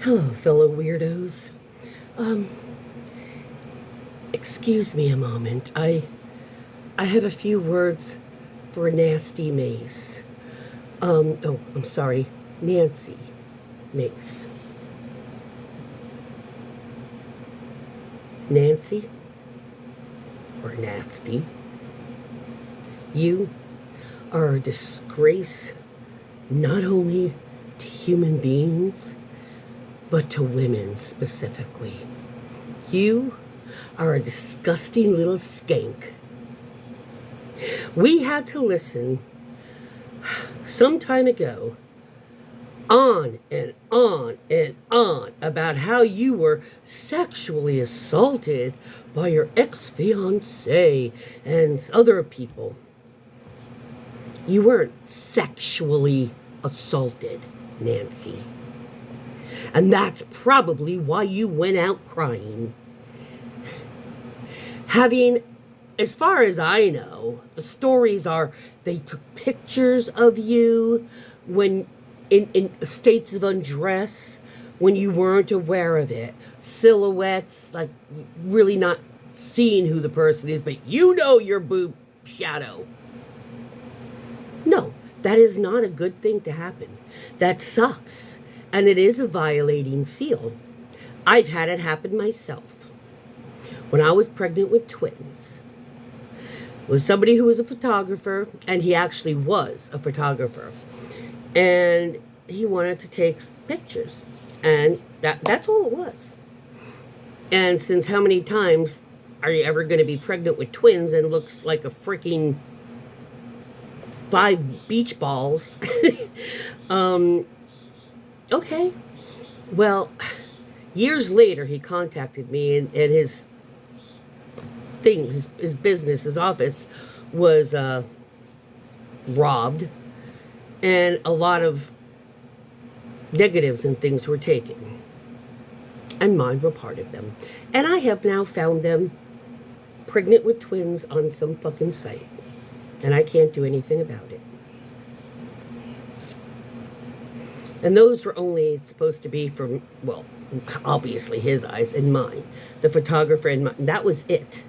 Hello, fellow weirdos. Um, excuse me a moment. I have a few words for Nasty Mace. Oh, I'm sorry, Nancy Mace. Nancy, or Nasty, you are a disgrace not only to human beings, but to women specifically. You are a disgusting little skank. We had to listen some time ago on and on and on about how you were sexually assaulted by your ex-fiancé and other people. You weren't sexually assaulted, Nancy. And that's probably why you went out crying. Having, as far as I know, the stories are they took pictures of you when in states of undress when you weren't aware of it. Silhouettes, like really not seeing who the person is, but you know your boob shadow. No, that is not a good thing to happen. That sucks. And it is a violating field. I've had it happen myself. When I was pregnant with twins, it was somebody who was a photographer, and he actually was a photographer. And he wanted to take pictures. And that's all it was. And since how many times are you ever going to be pregnant with twins and looks like a freaking 5 beach balls? Okay. Well, years later, he contacted me, and his thing, his business, his office was robbed, and a lot of negatives and things were taken. And mine were part of them. And I have now found them pregnant with twins on some fucking site. And I can't do anything about it. And those were only supposed to be from, well, obviously his eyes and mine. The photographer and mine. That was it.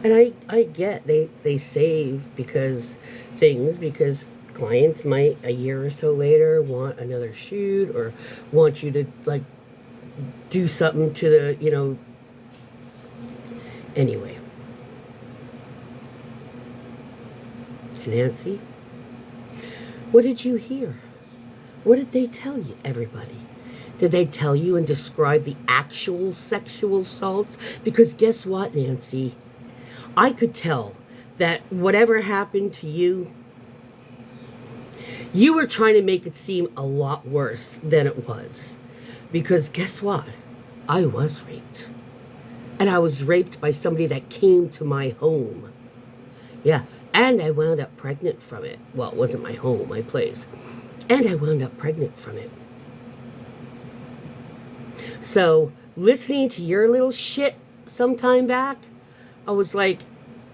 And I get they save because clients might a year or so later want another shoot or want you to like do something to the, anyway. Nancy, what did you hear? What did they tell you, everybody? Did they tell you and describe the actual sexual assaults? Because guess what, Nancy? I could tell that whatever happened to you, you were trying to make it seem a lot worse than it was. Because guess what? I was raped. And I was raped by somebody that came to my home. Yeah, and I wound up pregnant from it. Well, it wasn't my home, my place. And I wound up pregnant from it. So, listening to your little shit some time back, I was like,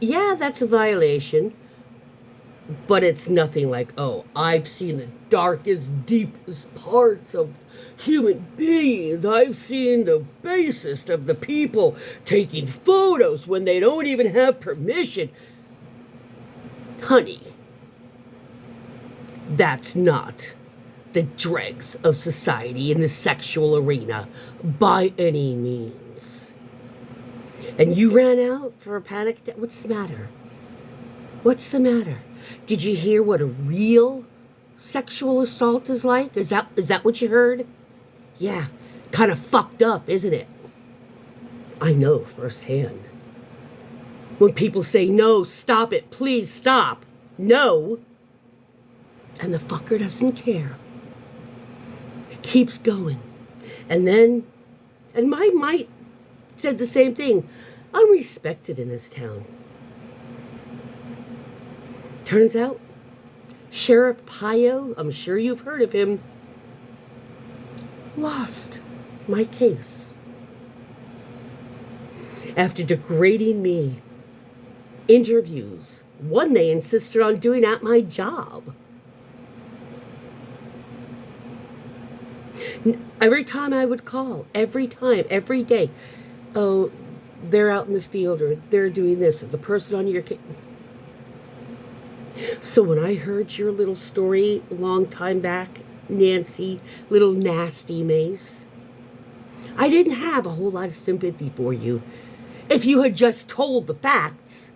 yeah, that's a violation. But it's nothing like, oh, I've seen the darkest, deepest parts of human beings. I've seen the basest of the people taking photos when they don't even have permission. Honey, that's not the dregs of society in the sexual arena by any means. And you ran out for a panic attack? What's the matter? What's the matter? Did you hear what a real sexual assault is like? Is that what you heard? Yeah, kind of fucked up, isn't it? I know firsthand. When people say, no, stop it, please stop. No. And the fucker doesn't care. He keeps going. And my mite said the same thing. I'm respected in this town. Turns out, Sheriff Pio, I'm sure you've heard of him, lost my case. After degrading me interviews. One they insisted on doing at my job. Every time I would call, every time, every day, oh, they're out in the field, or they're doing this, or the person on your case. So when I heard your little story a long time back, Nancy, little nasty Mace, I didn't have a whole lot of sympathy for you. If you had just told the facts,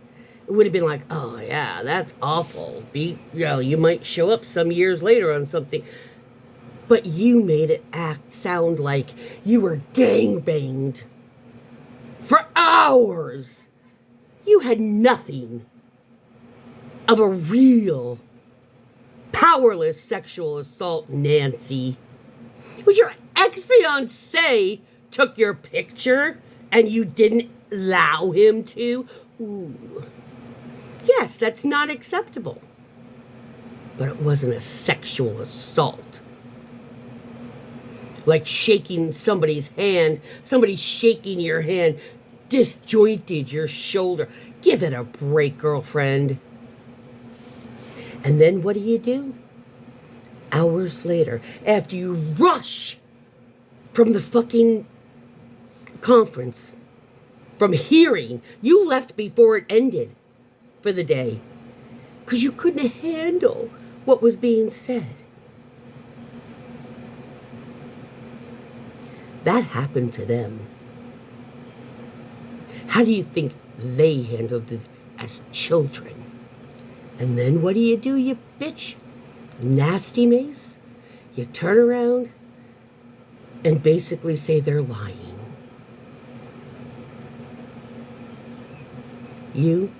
it would have been like, oh yeah, that's awful. You might show up some years later on something. But you made it sound like you were gangbanged for hours. You had nothing of a real, powerless sexual assault, Nancy. It was your ex-fiancé took your picture and you didn't allow him to? Ooh. Yes, that's not acceptable. But it wasn't a sexual assault. Like shaking somebody's hand, somebody shaking your hand, disjointed your shoulder. Give it a break, girlfriend. And then what do? Hours later, after you rush from the fucking conference, from hearing, you left before it ended for the day because you couldn't handle what was being said. That happened to them. How do you think they handled it as children? And then what do, you bitch? Nasty Mace? You turn around and basically say they're lying. You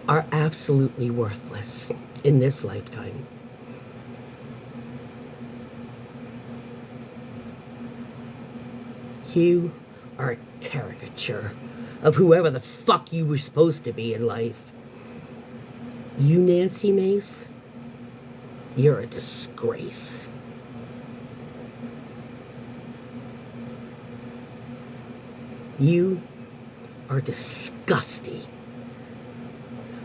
are absolutely worthless in this lifetime. You are a caricature of whoever the fuck you were supposed to be in life. You, Nancy Mace, you're a disgrace. You are disgusting.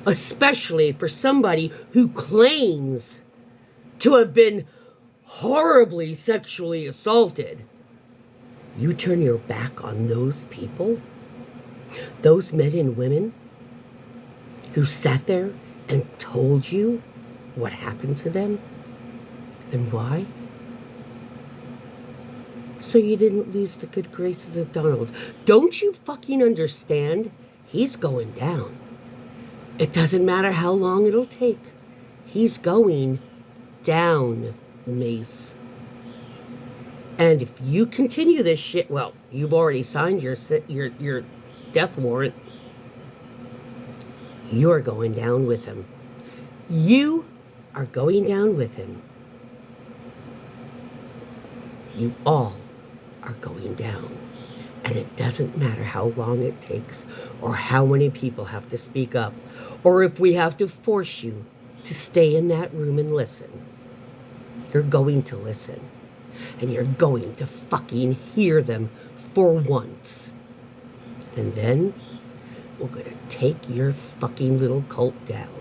Especially for somebody who claims to have been horribly sexually assaulted. You turn your back on those people, those men and women who sat there and told you what happened to them and why? So you didn't lose the good graces of Donald. Don't you fucking understand? He's going down. It doesn't matter how long it'll take. He's going down, Mace. And if you continue this shit, well, you've already signed your death warrant. You're going down with him. You are going down with him. You all are going down. And it doesn't matter how long it takes, or how many people have to speak up, or if we have to force you to stay in that room and listen. You're going to listen. And you're going to fucking hear them for once. And then we're going to take your fucking little cult down.